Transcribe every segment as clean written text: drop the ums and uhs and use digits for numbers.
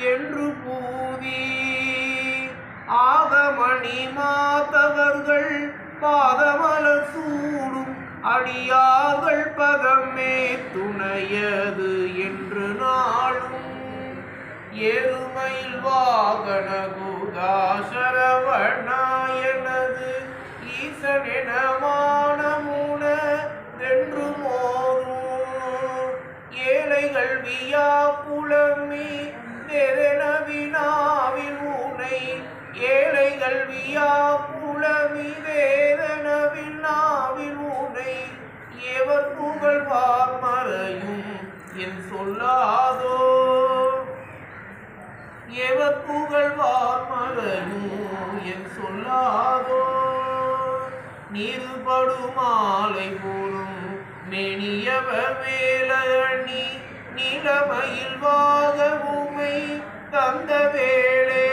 என்று பூதி ஆகமணி மாதவர்கள் பாதமலர் சூடும் அடியார்கள் பதமே துணையது என்று நாளும் எருமையில் வாகன குகாசரவணாயனது ஈசனென மானமுன வென்று மோதும் ஏழைகள் வியா புலமி தெரென வினாவில் உனை ஏழைகள் வியா புலமி தேரன வினாவில் உனை எவர் புகழ்வார் மறையும் என் சொல்லாதோ எவர் புகழ்வார் மறையும் என் சொல்லாதோ நீர்படுமாலை போலும் மெனியவ வேலணி நிலமையில் வாகவுமை தந்த வேளே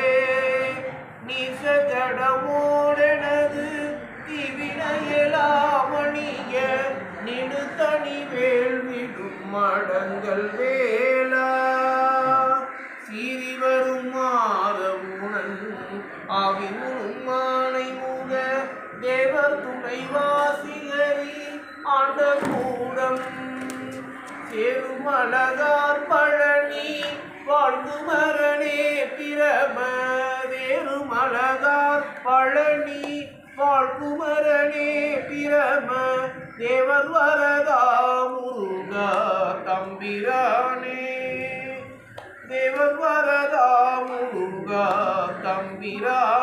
நிசகடமோடனது திவினையலாமணிய நினு தனி வேள்விடும் மடங்கள் வேளா சீரிவரும் மாதவுணன் ஆவினும் மானை முக தேவர் துணை வாசிகரி ஆண்ட கூடம் சேருமலகார் பழனி வாழ்ந்து மரணே பிரம வேறுமலகார் பழனி வாழ்ந்து மரணே பிரம தேவர் வரதா முருகா தம்பிரானே தேவர் வரதா முருகா தம்பிரானே.